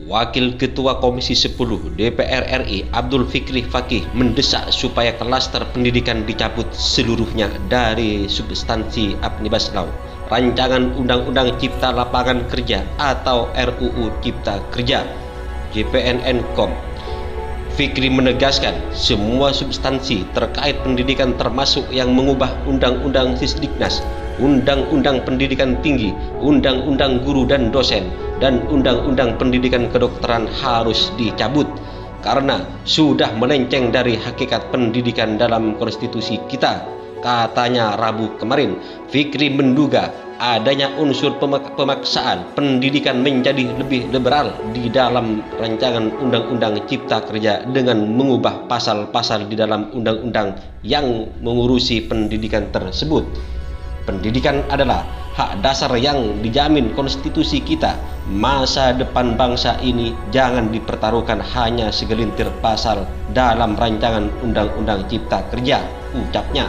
Wakil Ketua Komisi 10 DPR RI Abdul Fikri Fakih mendesak supaya klaster pendidikan dicabut seluruhnya dari substansi Omnibus Law Rancangan Undang-Undang Cipta Lapangan Kerja atau RUU Cipta Kerja JPNN-KOM. Fikri menegaskan semua substansi terkait pendidikan termasuk yang mengubah Undang-Undang Sisdiknas, Undang-Undang Pendidikan Tinggi, Undang-Undang Guru dan Dosen, dan Undang-Undang Pendidikan Kedokteran harus dicabut karena sudah melenceng dari hakikat pendidikan dalam konstitusi kita, katanya Rabu kemarin. Fikri menduga adanya unsur pemaksaan pendidikan menjadi lebih liberal di dalam rancangan Undang-Undang Cipta Kerja dengan mengubah pasal-pasal di dalam undang-undang yang mengurusi pendidikan tersebut. Pendidikan adalah hak dasar yang dijamin konstitusi kita. Masa depan bangsa ini jangan dipertaruhkan hanya segelintir pasal dalam rancangan Undang-Undang Cipta Kerja, ucapnya.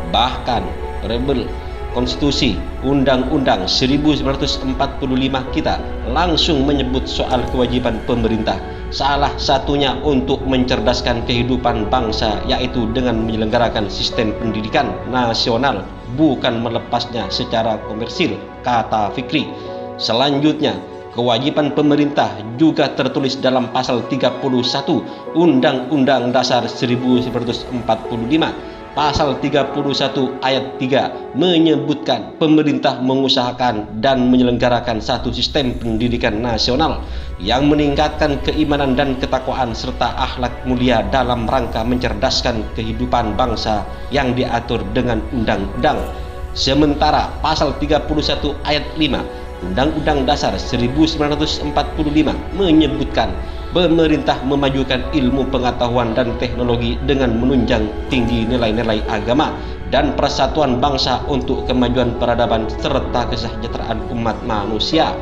Bahkan rebel Konstitusi Undang-Undang 1945 kita langsung menyebut soal kewajiban pemerintah, salah satunya untuk mencerdaskan kehidupan bangsa, yaitu dengan menyelenggarakan sistem pendidikan nasional, bukan melepasnya secara komersil, kata Fikri. Selanjutnya, kewajiban pemerintah juga tertulis dalam pasal 31 Undang-Undang Dasar 1945. Pasal 31 ayat 3 menyebutkan pemerintah mengusahakan dan menyelenggarakan satu sistem pendidikan nasional yang meningkatkan keimanan dan ketakwaan serta akhlak mulia dalam rangka mencerdaskan kehidupan bangsa yang diatur dengan undang-undang. Sementara pasal 31 ayat 5 Undang-Undang Dasar 1945 menyebutkan pemerintah memajukan ilmu pengetahuan dan teknologi dengan menunjang tinggi nilai-nilai agama dan persatuan bangsa untuk kemajuan peradaban serta kesejahteraan umat manusia.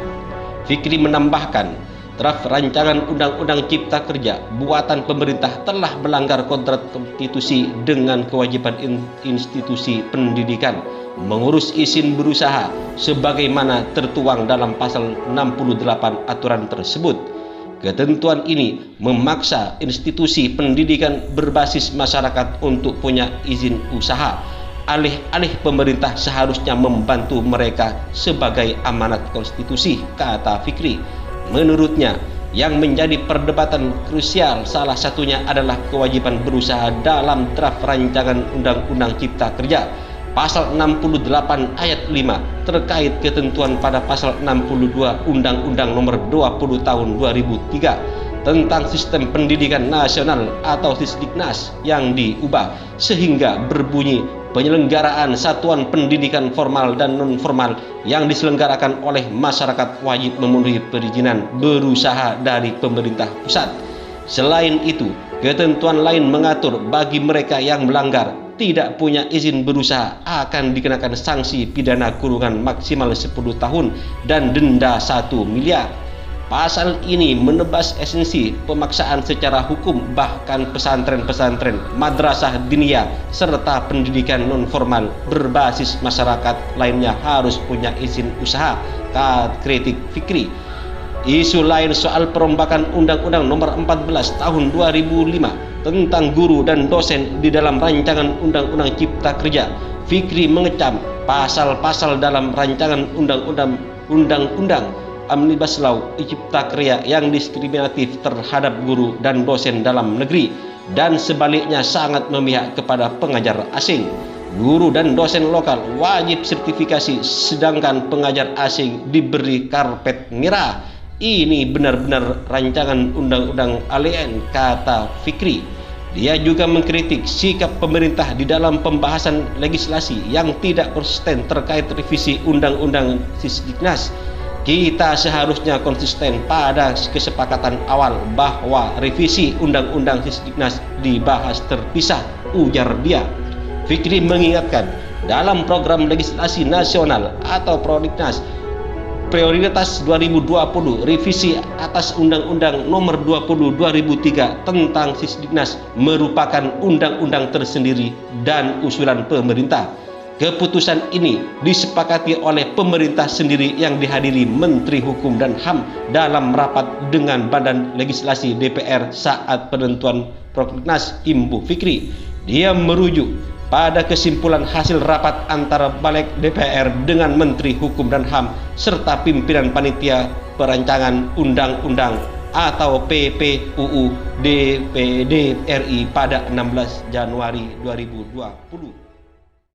Fikri menambahkan, draft rancangan Undang-Undang Cipta Kerja buatan pemerintah telah melanggar kodrat konstitusi dengan kewajiban institusi pendidikan mengurus izin berusaha sebagaimana tertuang dalam pasal 68 aturan tersebut. Ketentuan ini memaksa institusi pendidikan berbasis masyarakat untuk punya izin usaha. Alih-alih pemerintah seharusnya membantu mereka sebagai amanat konstitusi, kata Fikri. Menurutnya, yang menjadi perdebatan krusial salah satunya adalah kewajiban berusaha dalam draft rancangan Undang-Undang Cipta Kerja. Pasal 68 ayat 5 terkait ketentuan pada pasal 62 Undang-Undang Nomor 20 Tahun 2003 tentang Sistem Pendidikan Nasional atau Sisdiknas yang diubah sehingga berbunyi penyelenggaraan satuan pendidikan formal dan non-formal yang diselenggarakan oleh masyarakat wajib memenuhi perizinan berusaha dari pemerintah pusat. Selain itu, ketentuan lain mengatur bagi mereka yang melanggar tidak punya izin berusaha akan dikenakan sanksi pidana kurungan maksimal 10 tahun dan denda 1 miliar. Pasal ini menebas esensi pemaksaan secara hukum, bahkan pesantren-pesantren, madrasah diniyah, serta pendidikan non-formal berbasis masyarakat lainnya harus punya izin usaha, kritik Fikri. Isu lain soal perombakan Undang-Undang Nomor 14 Tahun 2005 tentang guru dan dosen di dalam rancangan Undang-Undang Cipta Kerja. Fikri mengecam pasal-pasal dalam rancangan Undang-Undang Omnibus Law Cipta Kerja yang diskriminatif terhadap guru dan dosen dalam negeri dan sebaliknya sangat memihak kepada pengajar asing. Guru dan dosen lokal wajib sertifikasi sedangkan pengajar asing diberi karpet merah. Ini benar-benar rancangan undang-undang alien, kata Fikri. Dia juga mengkritik sikap pemerintah di dalam pembahasan legislasi yang tidak konsisten terkait revisi Undang-Undang Sisdiknas. Kita seharusnya konsisten pada kesepakatan awal bahwa revisi Undang-Undang Sisdiknas dibahas terpisah, ujar dia. Fikri mengingatkan, dalam program legislasi nasional atau Prodiknas Prioritas 2020 revisi atas Undang-Undang Nomor 20 2003 tentang Sisdiknas merupakan undang-undang tersendiri dan usulan pemerintah. Keputusan ini disepakati oleh pemerintah sendiri yang dihadiri Menteri Hukum dan HAM dalam rapat dengan Badan Legislasi DPR saat penentuan Prolegnas Ibu Fikri. Dia merujuk pada kesimpulan hasil rapat antara Balik DPR dengan Menteri Hukum dan HAM serta pimpinan Panitia Perancangan Undang-Undang atau PPUU DPD RI pada 16 Januari 2020.